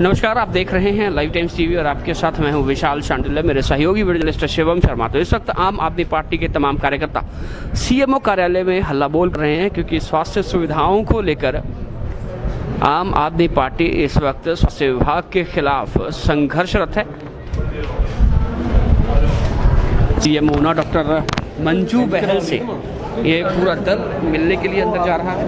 नमस्कार, आप देख रहे हैं लाइव टाइम्स टीवी और आपके साथ मैं हूं विशाल शांडिल्य, मेरे सहयोगी जर्नलिस्ट शिवम शर्मा। तो इस वक्त आम आदमी पार्टी के तमाम कार्यकर्ता सीएमओ कार्यालय में हल्ला बोल रहे हैं क्योंकि स्वास्थ्य सुविधाओं को लेकर आम आदमी पार्टी इस वक्त स्वास्थ्य विभाग के खिलाफ संघर्षरत है। सीएमओ ना डॉक्टर मंजू बहल से ये पूरा दल मिलने के लिए अंदर जा रहा है।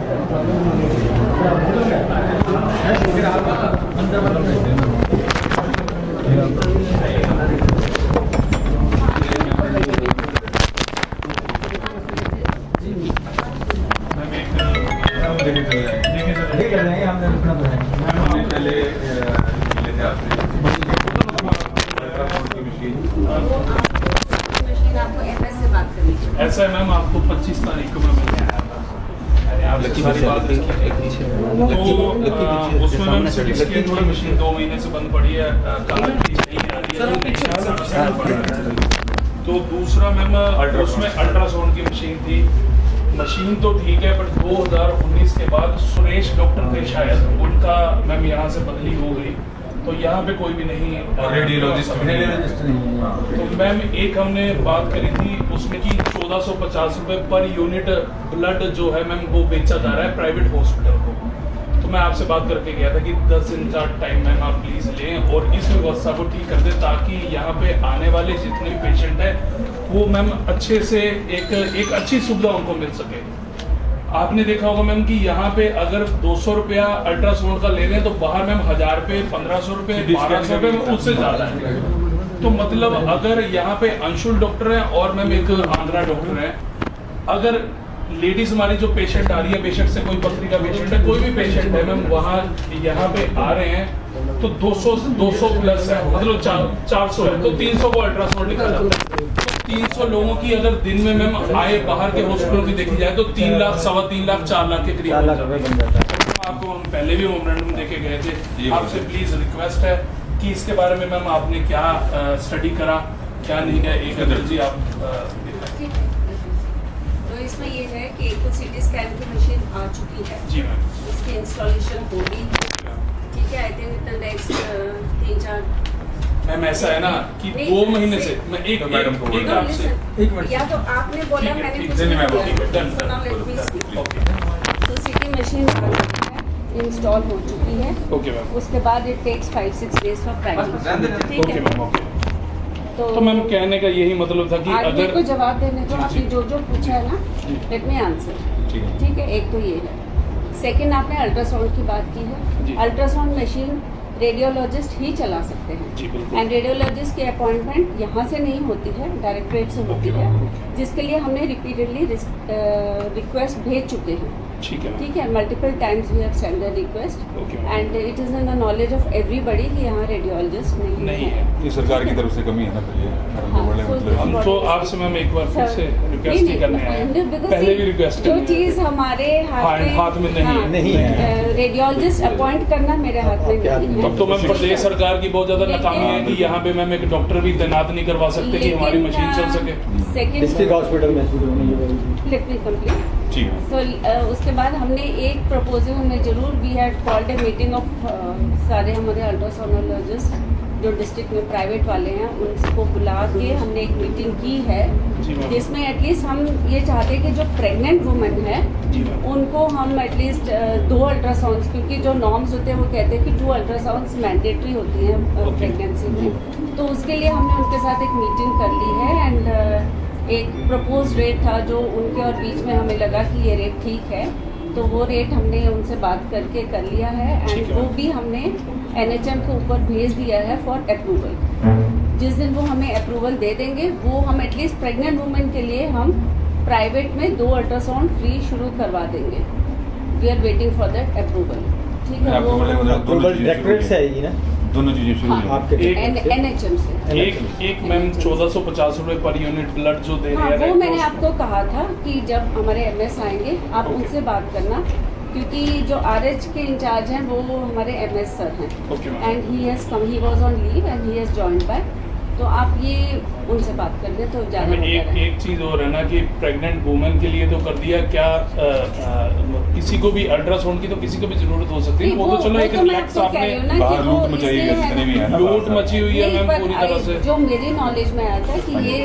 ऐसा है मैम, आपको 25 तारीख को मैं मिलने आया था। सारी बात तो उसमें मैम सिटी स्कैन थोड़ी मशीन 2 महीने से बंद पड़ी है, तो दूसरा मैम उसमें अल्ट्रासाउंड की मशीन थी। मशीन तो ठीक है, बट 2019 के बाद सुरेश डॉक्टर थे शायद, उनका मैम यहाँ से बदली हो गई, तो यहाँ पे कोई भी नहीं रेडियोलॉजिस्ट नहीं। तो मैम एक हमने बात करी थी उसमें कि 1450 रुपये पर यूनिट ब्लड जो है मैम वो बेचा जा रहा है प्राइवेट हॉस्पिटल को। तो मैं आपसे बात करके गया था कि 10 दिन का टाइम मैम आप प्लीज़ लें और इस व्यवस्था को ठीक कर दें ताकि यहाँ पे आने वाले जितने भी पेशेंट हैं वो मैम अच्छे से एक अच्छी सुविधा उनको मिल सके। आपने देखा होगा मैम कि यहाँ पे अगर 200 रुपया अल्ट्रासाउंड का ले रहे हैं तो बाहर मैम 1000 रुपये, 1500 रुपये, 1200 रुपये में उससे ज़्यादा है। तो मतलब अगर यहाँ पे अंशुल डॉक्टर है और मैम एक आंध्रा डॉक्टर है, अगर लेडीज हमारी जो पेशेंट आ रही है, बेशक से कोई बकरी का पेशेंट है, कोई भी पेशेंट है मैम, वहाँ यहाँ पे आ रहे हैं तो 200 प्लस है, मतलब 400 है तो 300 को अल्ट्रासाउंड निकल जाता है। 300 लोगों की अगर दिन में मैम आए बाहर के हॉस्पिटल की देखी जाए तो 3 लाख, 3.25 लाख, 4 लाख के करीब आपको हम पहले भी मेमोरेंडम देके गए थे। आपसे प्लीज रिक्वेस्ट है कि इसके बारे में मैम आपने क्या स्टडी करा, क्या नहीं किया, एक अदर जी आप तो इसमें ये है कि एक तो सीटी स्कैन की मशीन आ चुकी है जी मैम, उसकी इंस्टॉलेशन होगी, ठीक है। आई थिंक नेक्स्ट 3-4 मैम ऐसा है ना कि 2 महीने से मैं एक आपसे या तो आपने बोला मैंने कुछ तो सीटी मशीन इंस्टॉल हो चुकी है। ओके मैम, उसके बाद it takes 5-6 days for primary, ठीक ओके है। Ma'am, okay. तो मैम कहने का यही मतलब था कि अगर को जवाब देने को आपने जो पूछा है ना, लेट मी आंसर, ठीक है। एक तो ये है, सेकंड आपने अल्ट्रासाउंड की बात की है। अल्ट्रासाउंड मशीन रेडियोलॉजिस्ट ही चला सकते हैं एंड रेडियोलॉजिस्ट की अपॉइंटमेंट यहाँ से नहीं होती है, डायरेक्टरेट से होती है, जिसके लिए हमने रिपीटेडली रिक्वेस्ट भेज चुके हैं, ठीक है। Multiple times we have send the request and it is in the knowledge of everybody कि यहाँ रेडियोलॉजिस्ट नहीं है। ये सरकार की तरफ से कमी है ना, हम तो आपसे मैम एक बार फिर से रिक्वेस्ट ही करने आए हैं, पहले भी रिक्वेस्ट जो चीज हमारे हाथ में नहीं है, रेडियोलॉजिस्ट अपॉइंट करना मेरे हाथ में नहीं है। तब तो मैम प्रदेश सरकार की बहुत ज्यादा नाकामी है कि यहाँ पे मैम एक डॉक्टर भी तैनात नहीं करवा सकते कि हमारी मशीन चल सके। सेकंड हॉस्पिटल में लेट मी कंप्लीट। सो उसके बाद हमने एक प्रपोजल हमें जरूर, we had called a meeting of सारे हमारे अल्ट्रासोनोलॉजिस्ट जो डिस्ट्रिक्ट में प्राइवेट वाले हैं उनको बुला के हमने एक मीटिंग की है, जिसमें एटलीस्ट हम ये चाहते हैं कि जो प्रेग्नेंट वुमेन है उनको हम एटलीस्ट 2 अल्ट्रासाउंड्स, क्योंकि जो नॉर्म्स होते हैं वो कहते हैं कि 2 अल्ट्रासाउंड्स मैंडेटरी होती हैं प्रेगनेंसी में। तो उसके लिए हमने उनके साथ एक मीटिंग कर ली है एंड एक प्रपोज रेट था जो उनके और बीच में हमें लगा कि ये रेट ठीक है, तो वो रेट हमने उनसे बात करके कर लिया है एंड वो भी हमने NHM के ऊपर भेज दिया है फॉर अप्रूवल। जिस दिन वो हमें अप्रूवल दे देंगे वो हम एटलीस्ट प्रेग्नेंट वुमेन के लिए हम प्राइवेट में 2 अल्ट्रासाउंड फ्री शुरू करवा देंगे। We are waiting for that approval, ठीक है। वो डायरेक्टरेट से आएगी ना, दोनों चीजें शुरू आपके NHM से एक मैम 1450 रुपये पर यूनिट ब्लड जो दे रहे हैं, वो मैंने आपको कहा था कि जब हमारे MS आएंगे आप उनसे बात करना, क्योंकि जो RH के इंचार्ज हैं वो हमारे MS सर हैं and he has come, he was on leave and he has joined back. तो आप ये उनसे बात कर ले तो ज़्यादा। एक चीज़ और है ना कि प्रेग्नेंट वुमेन के लिए तो कर दिया, क्या किसी को भी अल्ट्रासाउंड की तो किसी को भी जरूरत हो सकती है, वो तो चलो एक तो मैं रिलैक्स आपको कह रही हूँ ना कि बाहर वो लूट मचाई है, इसलिए जितने भी है ना, लूट मची हुई है नहीं, मैम पर पूरी तरह से। जो मेरी नॉलेज में आया था कि ये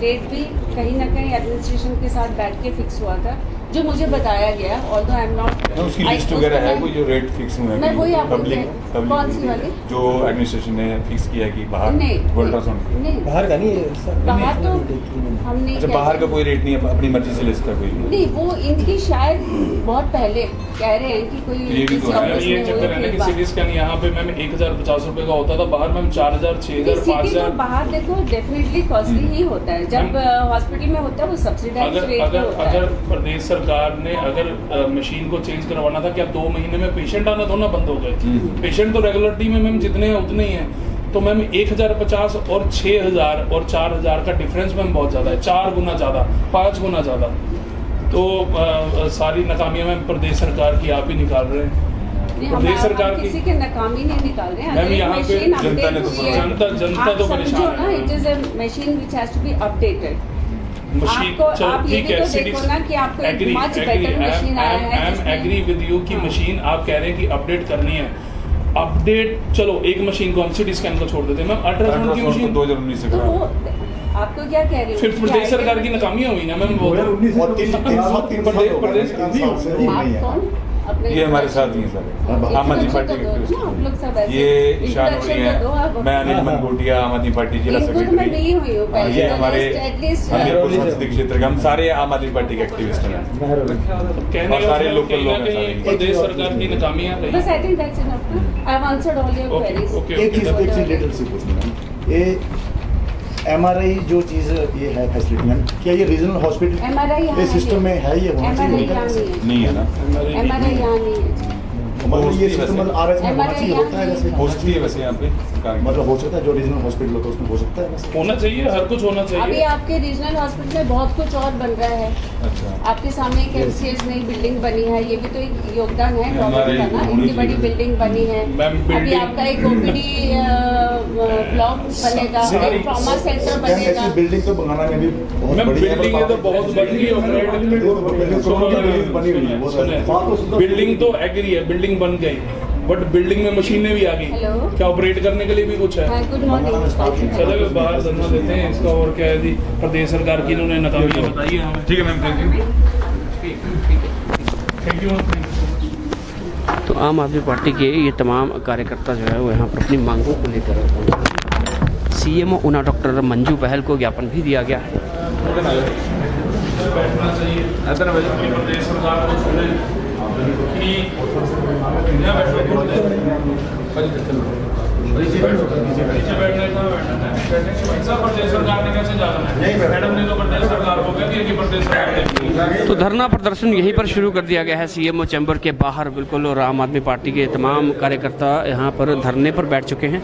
रेट भी कहीं ना कहीं एडमिनिस्ट्रेशन के साथ बैठ के फिक्स हुआ था, जो मुझे बताया गया। ऑल्दो आई एम नॉट, उसकी लिस्ट वगैरह है कोई जो रेट फिक्स हुए मैं वही आपको पब्लिक कौन सी वाली? जो एडमिनिस्ट्रेशन ने फिक्स किया कि बाहर नहीं अल्ट्रासाउंड नहीं, बाहर का नहीं बाहर तो हमने अच्छा, क्या बाहर का किया? कोई रेट नहीं है, अपनी मर्जी से लिस्ट का कोई नहीं। नहीं, वो इनकी शायद बहुत पहले कह रहे हैं कि कोई ये भी किसी तो है, ऑफिस ये में चक्कर है ना कि हुई सिटी स्कैन यहाँ पे मैम 1050 रुपए का होता था, बाहर मैम 4000, 6000, सिटी तो 5000। बाहर देखो डेफिनेटली कॉस्टली ही होता है, जब हॉस्पिटल में होता है वो सब्सिडाइज अगर रेट पे अगर होता अगर है। प्रदेश सरकार ने अगर मशीन को चेंज करवाना था, क्या 2 महीने में पेशेंट आना थोड़ा बंद हो गए? पेशेंट तो रेगुलरिटी में मैम जितने हैं उतने ही हैं, तो मैम 1050 और 6000 और 4000 का डिफरेंस मैम बहुत ज़्यादा है, 4 गुना ज़्यादा, 5 गुना ज़्यादा। तो सारी नाकामियां मैम प्रदेश सरकार की आप ही निकाल रहे हैं। नहीं, प्रदेश सरकार हम की किसी के नाकामी नहीं निकाल रहे हैं। मैम, अगर एक यहाँ पे machine जनता ने update तो हुई है, जनता आप तो समझो परेशान ना, है। It is a machine which has to be updated. Machine आपको चलो आप ये ठीक भी है, तो सिटी देखो ना कि आपको एक मच बेटर मशीन आया है आई एम जिसमें- एग्री विद यू कि हाँ। मशीन आप कह रहे हैं कि अपडेट करनी है। अपडेट चलो एक मशीन को हम सिटी स्कैन को छोड़ देते हैं मैम, अल्ट्रासाउंड की अल्ट्रासाउंड मशीन 2019 से तो करा वो आपको क्या कह रही हूँ फिर कि प्रदेश आइडिया- सरकार की नाकामियां हुई ना मैम, वो तो और 3 साल प्रदेश आप कौन अपने ये हमारे साथ ही है सर, आम आदमी पार्टी के आप लोग सब ऐसे ये ईशान introduction उड़ी तो दो है, आप। मैं अनिल मनकोटिया, आम आदमी पार्टी जिला इनको तो मैं सेक्रेटरी। मिली हुई हूँ पहले, ये तो हमारे एटलीस्ट हमीरपुर संसदीय क्षेत्र के हम सारे आम आदमी पार्टी के एक्टिविस्ट हैं। कहने और का सारे मतलब लोकल कहीं ना लोग हैं कहीं सारे। प्रदेश सरकार की नाकामियां बस रही। आई थिंक दैट्स इनफ ना। I have answered all your okay queries. Okay एक चीज ओके डिटेल से पूछना है, ये MRI जो चीज ये है फैसिलिटी मैम, क्या ये रीजनल हॉस्पिटल MRI यहाँ ये सिस्टम में है, ये होना MRI चाहिए यहाँ नहीं है। नहीं है ना, MRI यहाँ नहीं है। मतलब ये वैसे- सिस्टम RS में होना MRI चाहिए, होता है वैसे? हो सकती है वैसे यहाँ पे सरकार की। मतलब हो सकता है जो रीजनल हॉस्पिटल होता है उसमें हो सकता है वैसे? होना चाहिए, हर कुछ होना अभी चाहिए। आपके रीजनल हॉस्पिटल में बहुत कुछ और बन रहा है। अच्छा, आपके सामने एक MCH नई बिल्डिंग बनी है, ये भी तो एक योगदान है हमारे गवर्नमेंट का ना, होनी इतनी बड़ी चाहिए। बिल्डिंग बनी है। मैम, अभी बिल्डिंग- आपका एक OPD ब्लॉक बनेगा, सारी- एक ट्रॉमा सेंटर मैम बनेगा। ऐसी बिल्डिंग तो बनाना में भी बहुत मैम, बड़ी है, बिल्डिंग है तो बहुत बड़ी है, बिल्डिंग कोरोना की बिल्डिंग बनी हुई है, वो तो है। बिल्डिंग तो एग्री है, बिल्डिंग बन गई, बट बिल्डिंग में मशीनें भी आ गई, हेलो। क्या ऑपरेट करने के लिए भी कुछ है? हाँ, गुड मॉर्निंग। चलो बाहर धरना देते हैं, इसका और क्या है जी, प्रदेश सरकार की इन्होंने नाकामियां बताई है हमें। ठीक है ma'am, thank you. Thank you. तो आम आदमी पार्टी के ये तमाम कार्यकर्ता जो है वो यहाँ पर अपनी मांगों को लेकर CMO ऊना डॉक्टर मंजू बहल को ज्ञापन भी दिया गया है। बैठना चाहिए, कि प्रदेश सरकार को सुने कि यहाँ बैठो, नीचे बैठने का बैठने से भाई साहब प्रदेश सरकार ने कैसे जाना है? मैडम ने तो प्रदेश सरकार को कह दिया कि प्रदेश सरकार ने तो धरना प्रदर्शन यहीं पर शुरू कर दिया गया है CMO चैम्बर के बाहर बिल्कुल, और आम आदमी पार्टी के तमाम कार्यकर्ता यहाँ पर धरने पर बैठ चुके हैं।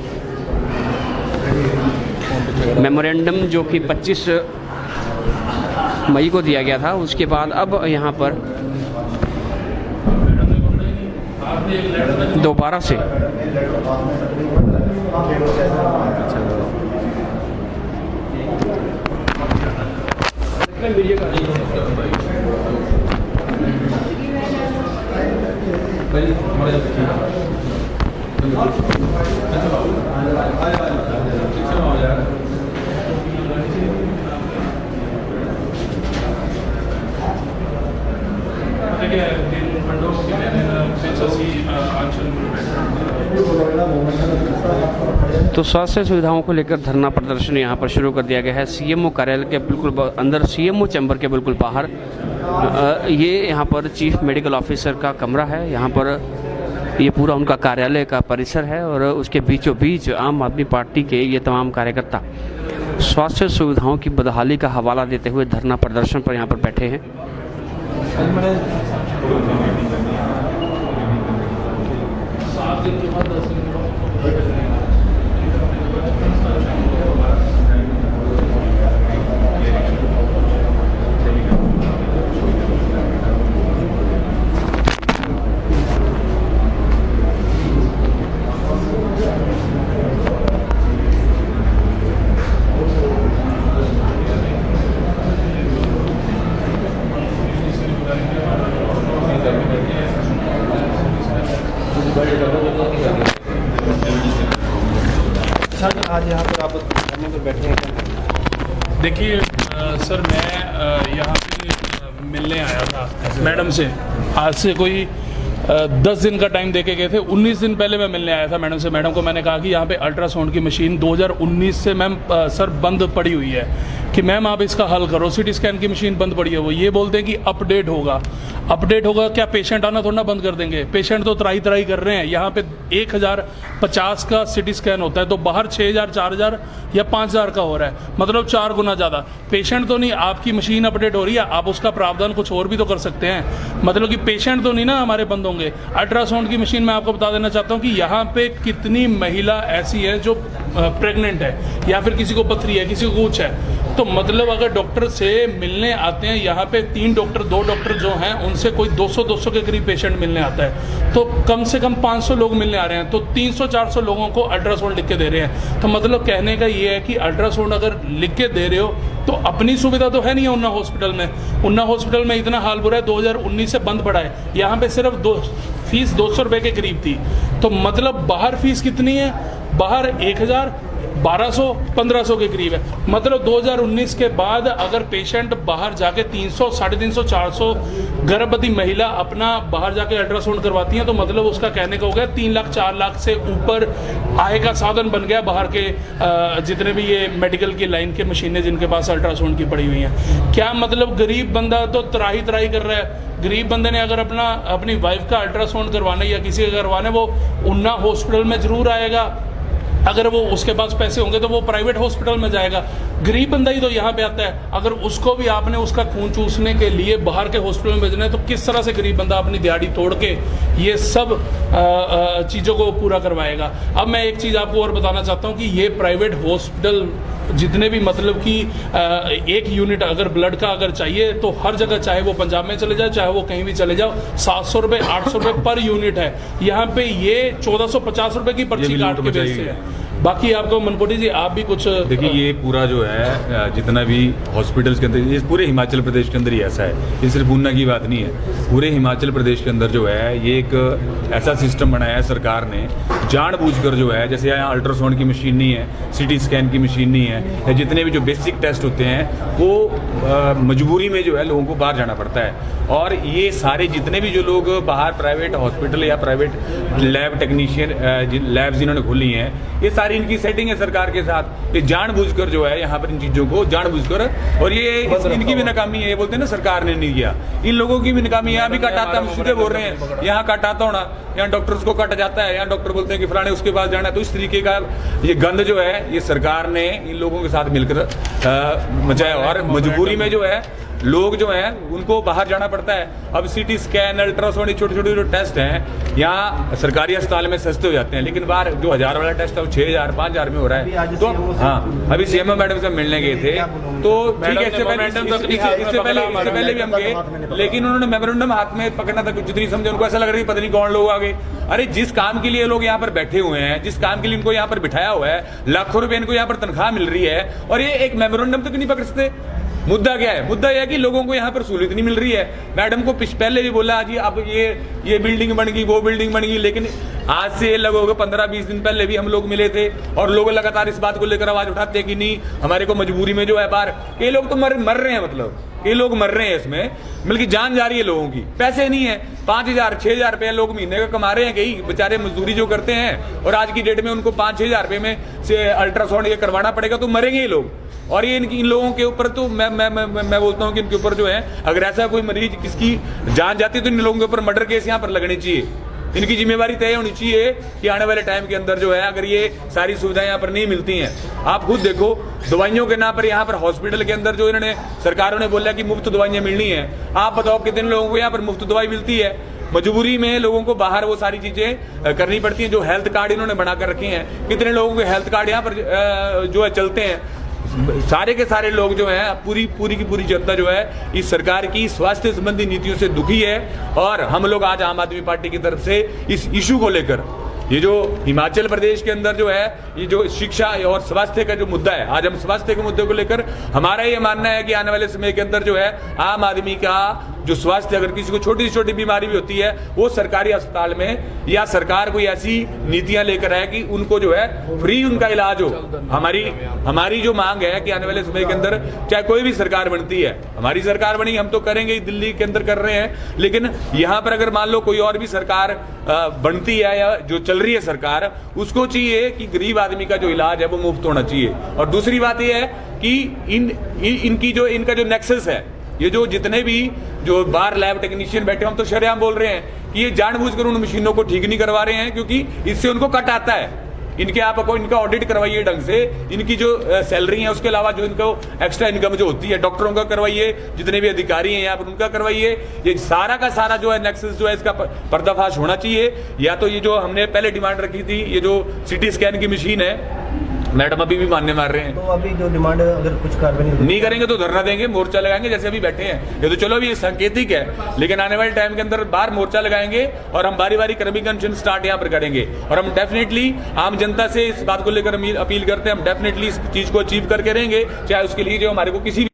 मेमोरेंडम जो कि 25 मई को दिया गया था, उसके बाद अब यहाँ पर दोबारा से तो स्वास्थ्य सुविधाओं को लेकर धरना प्रदर्शन यहाँ पर शुरू कर दिया गया है CMO कार्यालय के बिल्कुल अंदर, CMO चैम्बर के बिल्कुल बाहर। ये यहाँ पर चीफ मेडिकल ऑफिसर का कमरा है, यहाँ पर ये पूरा उनका कार्यालय का परिसर है, और उसके बीचों बीच आम आदमी पार्टी के ये तमाम कार्यकर्ता स्वास्थ्य सुविधाओं की बदहाली का हवाला देते हुए धरना प्रदर्शन पर यहाँ पर बैठे हैं। 7 दिन के बाद 10 दिन के बाद सर आज यहाँ पर आप धरने पर बैठे हैं क्या? देखिए सर मैं यहाँ पे मिलने आया था मैडम से। आज से कोई 10 दिन का टाइम देके गए थे। 19 दिन पहले मैं मिलने आया था मैडम से। मैडम को मैंने कहा कि यहाँ पे अल्ट्रासाउंड की मशीन 2019 से मैम सर बंद पड़ी हुई है कि मैम आप इसका हल करो। सीटी स्कैन की मशीन बंद पड़ी है। वो ये बोलते हैं कि अपडेट होगा। अपडेट होगा क्या? पेशेंट आना थोड़ा ना बंद कर देंगे। पेशेंट तो त्राही त्राही कर रहे हैं। यहाँ पे 1050 का सिटी स्कैन होता है तो बाहर 6000, 4000 या 5000 का हो रहा है, मतलब 4 गुना ज़्यादा। पेशेंट तो नहीं, आपकी मशीन अपडेट हो रही है, आप उसका प्रावधान कुछ और भी तो कर सकते हैं। मतलब कि पेशेंट तो नहीं ना हमारे बंद होंगे। अल्ट्रासाउंड की मशीन मैं आपको बता देना चाहता हूँ कि यहाँ पे कितनी महिला ऐसी है जो प्रेग्नेंट है या फिर किसी को पथरी है, किसी को कुछ है। तो मतलब अगर डॉक्टर से मिलने आते हैं यहाँ पे 3 डॉक्टर 2 डॉक्टर जो हैं उनसे कोई 200 के करीब पेशेंट मिलने आता है, तो कम से कम 500 लोग मिलने आ रहे हैं, तो 300-400 लोगों को अल्ट्रासाउंड लिख के दे रहे हैं। तो मतलब कहने का ये है कि अल्ट्रासाउंड अगर लिख के दे रहे हो तो अपनी सुविधा तो है नहीं है उन्ना हॉस्पिटल में। उन्ना हॉस्पिटल में इतना हाल बुरा है, 2019 से बंद पड़ा है। यहाँ पे सिर्फ फीस 200 रुपये के करीब थी। तो मतलब बाहर फीस कितनी है? बाहर 1000, 1200, 1500 के करीब है। मतलब 2019 के बाद अगर पेशेंट बाहर जाके 300, 350, 400 गर्भवती महिला अपना बाहर जाके अल्ट्रासाउंड करवाती हैं तो मतलब उसका कहने का हो गया 3 लाख 4 लाख से ऊपर आय का साधन बन गया बाहर के जितने भी ये मेडिकल की लाइन के मशीनें जिनके पास अल्ट्रासाउंड की पड़ी हुई हैं। क्या मतलब गरीब बंदा तो त्राही कर रहा है। गरीब बंदे ने अगर अपनी वाइफ का अल्ट्रासाउंड करवाना या किसी का करवाना वो उन्ना हॉस्पिटल में जरूर आएगा। अगर वो उसके पास पैसे होंगे तो वो प्राइवेट हॉस्पिटल में जाएगा। गरीब बंदा ही तो यहाँ पे आता है। अगर उसको भी आपने उसका खून चूसने के लिए बाहर के हॉस्पिटल में भेजना है तो किस तरह से गरीब बंदा अपनी दिहाड़ी तोड़ के ये सब चीज़ों को पूरा करवाएगा। अब मैं एक चीज़ आपको और बताना चाहता हूँ कि ये प्राइवेट हॉस्पिटल जितने भी मतलब कि एक यूनिट अगर ब्लड का अगर चाहिए तो हर जगह, चाहे वो पंजाब में चले जाए चाहे वो कहीं भी चले जाओ, 700 रुपये 800 रुपये पर यूनिट है। यहाँ पे ये 1450 रुपये की पर्ची काट के बेचते हैं। बाकी आपको मनकोटी जी आप भी कुछ देखिए, ये पूरा जो है जितना भी हॉस्पिटल्स के अंदर, ये पूरे हिमाचल प्रदेश के अंदर ही ऐसा है। ये सिर्फ ऊना की बात नहीं है, पूरे हिमाचल प्रदेश के अंदर जो है ये एक ऐसा सिस्टम बनाया है सरकार ने जानबूझकर जो है। जैसे यहाँ अल्ट्रासाउंड की मशीन नहीं है, सिटी स्कैन की मशीन नहीं है, या जितने भी जो बेसिक टेस्ट होते हैं वो मजबूरी में जो है लोगों को बाहर जाना पड़ता है। और ये सारे जितने भी जो लोग बाहर प्राइवेट हॉस्पिटल या प्राइवेट लैब टेक्नीशियन लैब्स जिन्होंने खोली हैं, ये सारी इनकी सेटिंग है सरकार के साथ। ये जानबूझकर जो है यहाँ पर इन चीजों को जानबूझकर, और ये इनकी भी नाकामी है। ये बोलते हैं ना सरकार ने नहीं किया, इन लोगों की भी नाकामी है। यहाँ भी कट आता है, हम सीधे बोल रहे हैं, यहाँ कट आता होना, यहाँ डॉक्टर्स को कट जाता है, यहाँ डॉक्टर बोलते हैं कि फलाने उसके पास जाना है। तो इस तरीके का ये गंद जो है ये सरकार ने इन लोगों के साथ मिलकर मचाया। और मजबूरी में जो है लोग जो हैं उनको बाहर जाना पड़ता है। अब सीटी स्कैन, अल्ट्रासाउंड, छोटे छोटे जो टेस्ट हैं यहाँ सरकारी अस्पताल में सस्ते हो जाते हैं, लेकिन बाहर जो 1000 वाला टेस्ट है वो 6000, 5000 में हो रहा है। तो हाँ, अभी सीएमओ मैडम से मिलने गए थे तो ठीक है, इससे पहले भी हम गए, लेकिन उन्होंने मेमोरेंडम हाथ में पकड़ना था, जितनी समझे उनको ऐसा लग रहा है पता नहीं कौन लोग आ गए। अरे जिस काम के लिए लोग यहाँ पर बैठे हुए हैं, जिस काम के लिए इनको यहाँ पर बिठाया हुआ है, लाखों रुपए इनको यहाँ पर तनख्वाह मिल रही है, और ये एक मेमोरेंडम तक नहीं पकड़ सकते। मुद्दा क्या है? मुद्दा यह है कि लोगों को यहाँ पर सहूलियत नहीं मिल रही है। मैडम को पहले भी बोला जी अब ये बिल्डिंग बन गई, वो बिल्डिंग बन गई, लेकिन आज से लगभग 15-20 दिन पहले भी हम लोग मिले थे और लोग लगातार इस बात को लेकर आवाज उठाते हैं कि नहीं हमारे को मजबूरी में जो है बाहर, ये लोग तो मर रहे हैं, मतलब ये लोग मर रहे हैं इसमें, बल्कि जान जा रही है लोगों की। पैसे नहीं है, 5000 6000 रुपये लोग महीने का कमा रहे हैं, कई बेचारे मजदूरी जो करते हैं, और आज की डेट में उनको 5-6 रुपये में से अल्ट्रासाउंड ये करवाना पड़ेगा तो मरेंगे ये लोग। और ये इन लोगों के ऊपर तो मैं बोलता हूँ कि इनके ऊपर जो है अगर ऐसा कोई मरीज किसकी जान जाती है तो इन लोगों के ऊपर मर्डर केस यहाँ पर लगने चाहिए। इनकी जिम्मेवारी तय होनी चाहिए कि आने वाले टाइम के अंदर जो है अगर ये सारी सुविधाएं यहाँ पर नहीं मिलती हैं, आप खुद देखो दवाइयों के नाम पर यहाँ पर हॉस्पिटल के अंदर जो इन्होंने सरकारों ने बोला कि मुफ्त दवाइयाँ मिलनी है, आप बताओ कितने लोगों को यहाँ पर मुफ्त दवाई मिलती है? मजबूरी में लोगों को बाहर वो सारी चीजें करनी पड़ती हैं। जो हेल्थ कार्ड इन्होंने बनाकर रखे हैं, कितने लोगों के हेल्थ कार्ड यहाँ पर जो है चलते हैं। सारे के सारे लोग जो हैं पूरी की पूरी जनता जो है इस सरकार की स्वास्थ्य संबंधी नीतियों से दुखी है। और हम लोग आज आम आदमी पार्टी की तरफ से इस इशू को लेकर, ये जो हिमाचल प्रदेश के अंदर जो है ये जो शिक्षा और स्वास्थ्य का जो मुद्दा है, आज हम स्वास्थ्य के मुद्दे को लेकर हमारा ये मानना है कि आने वाले समय के अंदर जो है आम आदमी का जो स्वास्थ्य, अगर किसी को छोटी से छोटी बीमारी भी होती है वो सरकारी अस्पताल में, या सरकार कोई ऐसी नीतियां लेकर आए कि उनको जो है फ्री उनका इलाज हो। हमारी जो मांग है कि आने वाले समय के अंदर चाहे कोई भी सरकार बनती है, हमारी सरकार बनी, हम तो करेंगे, दिल्ली के अंदर कर रहे हैं, लेकिन यहां पर अगर मान लो कोई और भी सरकार बनती है या जो चल रही है सरकार, उसको चाहिए कि गरीब आदमी का जो इलाज है वो मुफ्त होना चाहिए। और दूसरी बात यह है कि इनका जो नेक्सस है, ये जो जितने भी जो बाहर लैब टेक्नीशियन बैठे, हम तो शरेआम बोल रहे हैं कि ये जानबूझकर उन मशीनों को ठीक नहीं करवा रहे हैं, क्योंकि इससे उनको कट आता है। इनका ऑडिट करवाइए ढंग से, इनकी जो सैलरी है उसके अलावा जो इनको एक्स्ट्रा इनकम जो होती है डॉक्टरों का करवाइए, जितने भी अधिकारी हैं यहाँ पर उनका करवाइए। ये सारा का सारा जो है नेक्सस जो है इसका पर्दाफाश होना चाहिए। या तो ये जो हमने पहले डिमांड रखी थी, ये जो सिटी स्कैन की मशीन है, मैडम अभी भी मानने मार रहे हैं, तो अभी जो डिमांड अगर कुछ कार्रवाई नहीं करेंगे तो धरना देंगे, मोर्चा लगाएंगे, जैसे अभी बैठे हैं। ये तो चलो अभी सांकेतिक है, लेकिन आने वाले टाइम के अंदर बाहर मोर्चा लगाएंगे और हम बारी बारी कर्मी अनशन स्टार्ट यहाँ पर करेंगे। और हम डेफिनेटली आम जनता से इस बात को लेकर अपील करते हैं, हम डेफिनेटली इस चीज को अचीव करके रहेंगे, चाहे उसके लिए जो हमारे को किसी